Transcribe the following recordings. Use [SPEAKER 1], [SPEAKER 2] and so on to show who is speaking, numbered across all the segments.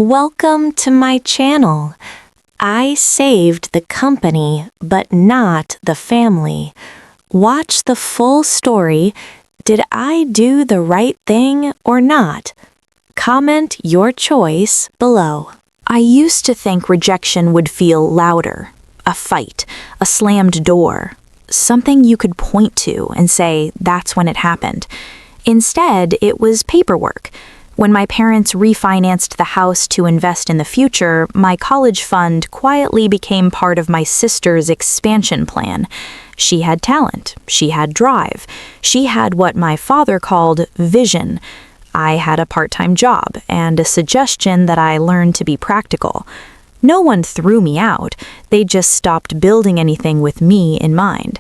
[SPEAKER 1] Welcome to my channel. I saved the company, but not the family. Watch the full story. Did I do the right thing or not? Comment your choice below.
[SPEAKER 2] I used to think rejection would feel louder. A fight, a slammed door, something you could point to and say, that's when it happened. Instead, it was paperwork. When my parents refinanced the house to invest in the future, my college fund quietly became part of my sister's expansion plan. She had talent, she had drive, she had what my father called vision. I had a part-time job and a suggestion that I learn to be practical. No one threw me out, they just stopped building anything with me in mind.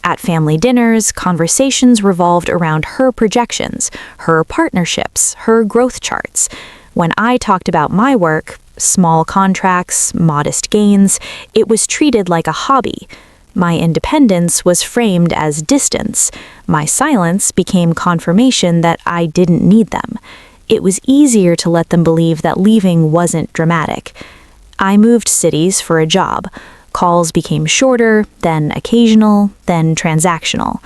[SPEAKER 2] At family dinners, conversations revolved around her projections, her partnerships, her growth charts. When I talked about my work, small contracts, modest gains, it was treated like a hobby. My independence was framed as distance. My silence became confirmation that I didn't need them. It was easier to let them believe that leaving wasn't dramatic. I moved cities for a job. Calls became shorter, then occasional, then transactional.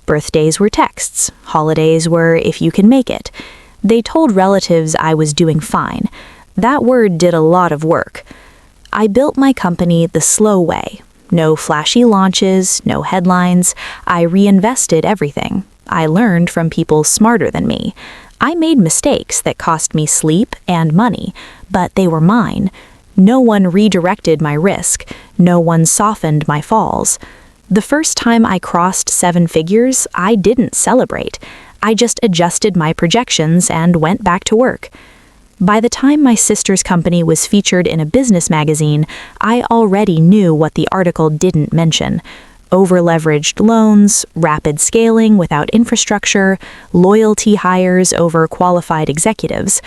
[SPEAKER 2] Birthdays were texts. Holidays were if you can make it. They told relatives I was doing fine. That word did a lot of work. I built my company the slow way. No flashy launches, no headlines. I reinvested everything. I learned from people smarter than me. I made mistakes that cost me sleep and money, but they were mine. No one redirected my risk. No one softened my falls. The first time I crossed 7 figures, I didn't celebrate. I just adjusted my projections and went back to work. By the time my sister's company was featured in a business magazine, I already knew what the article didn't mention. Over-leveraged loans, rapid scaling without infrastructure, loyalty hires over qualified executives.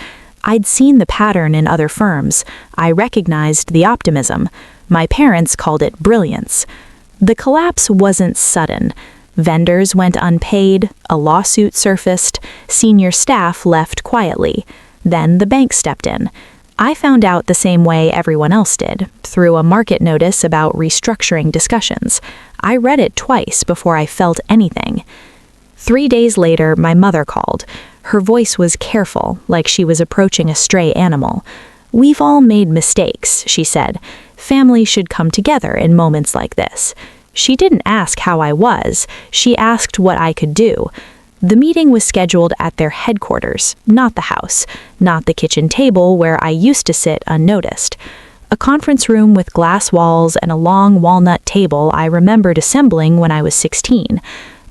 [SPEAKER 2] I'd seen the pattern in other firms. I recognized the optimism. My parents called it brilliance. The collapse wasn't sudden. Vendors went unpaid, a lawsuit surfaced, senior staff left quietly. Then the bank stepped in. I found out the same way everyone else did, through a market notice about restructuring discussions. I read it twice before I felt anything. 3 days later, my mother called. Her voice was careful, like she was approaching a stray animal. "We've all made mistakes," she said. "Family should come together in moments like this." She didn't ask how I was. She asked what I could do. The meeting was scheduled at their headquarters, not the house, not the kitchen table where I used to sit unnoticed. A conference room with glass walls and a long walnut table I remembered assembling when I was 16.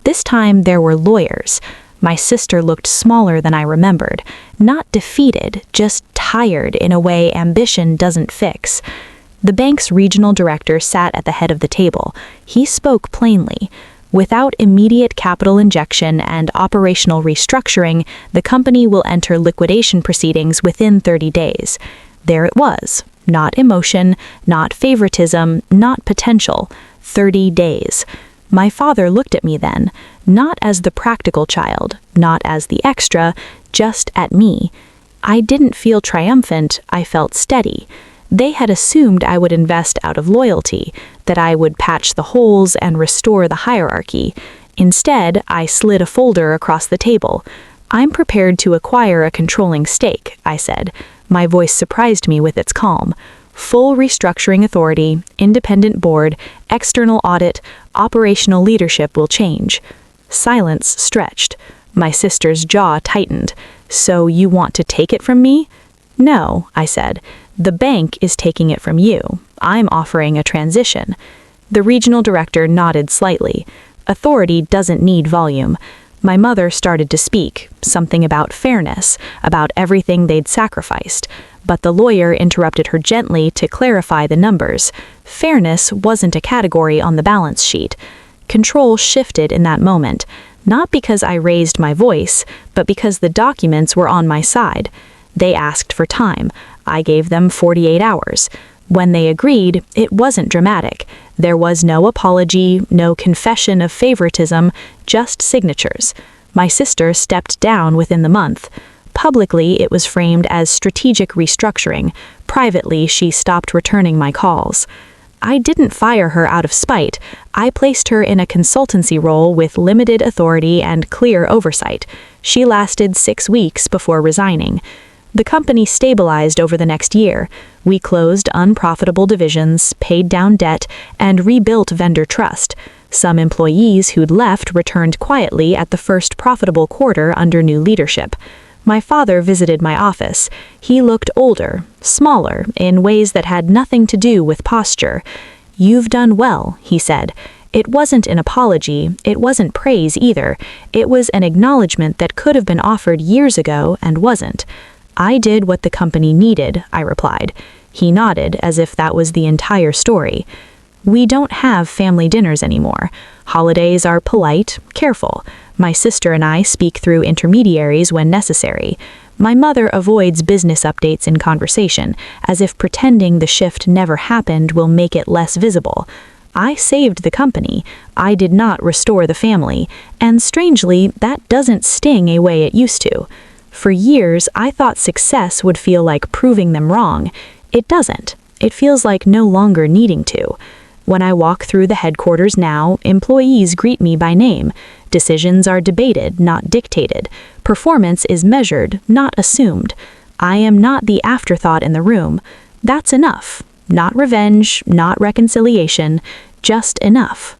[SPEAKER 2] This time there were lawyers. My sister looked smaller than I remembered, not defeated, just tired in a way ambition doesn't fix. The bank's regional director sat at the head of the table. He spoke plainly. Without immediate capital injection and operational restructuring, the company will enter liquidation proceedings within 30 days. There it was. Not emotion, not favoritism, not potential. 30 days. My father looked at me then, not as the practical child, not as the extra, just at me. I didn't feel triumphant, I felt steady. They had assumed I would invest out of loyalty, that I would patch the holes and restore the hierarchy. Instead, I slid a folder across the table. "I'm prepared to acquire a controlling stake," I said. My voice surprised me with its calm. "Full restructuring authority, independent board, external audit, operational leadership will change." Silence stretched. My sister's jaw tightened. "So you want to take it from me?" "No," I said. "The bank is taking it from you. I'm offering a transition." The regional director nodded slightly. Authority doesn't need volume. My mother started to speak, something about fairness, about everything they'd sacrificed. But the lawyer interrupted her gently to clarify the numbers. Fairness wasn't a category on the balance sheet. Control shifted in that moment, not because I raised my voice, but because the documents were on my side. They asked for time. I gave them 48 hours. When they agreed, it wasn't dramatic. There was no apology, no confession of favoritism, just signatures. My sister stepped down within the month. Publicly, it was framed as strategic restructuring. Privately, she stopped returning my calls. I didn't fire her out of spite. I placed her in a consultancy role with limited authority and clear oversight. She lasted 6 weeks before resigning. The company stabilized over the next year. We closed unprofitable divisions, paid down debt, and rebuilt vendor trust. Some employees who'd left returned quietly at the first profitable quarter under new leadership. My father visited my office. He looked older, smaller, in ways that had nothing to do with posture. "You've done well," he said. It wasn't an apology, it wasn't praise either. It was an acknowledgement that could have been offered years ago and wasn't. "I did what the company needed," I replied. He nodded as if that was the entire story. We don't have family dinners anymore. Holidays are polite, careful. My sister and I speak through intermediaries when necessary. My mother avoids business updates in conversation, as if pretending the shift never happened will make it less visible. I saved the company. I did not restore the family. And strangely, that doesn't sting a way it used to. For years, I thought success would feel like proving them wrong. It doesn't. It feels like no longer needing to. When I walk through the headquarters now, employees greet me by name. Decisions are debated, not dictated. Performance is measured, not assumed. I am not the afterthought in the room. That's enough. Not revenge, not reconciliation, just enough.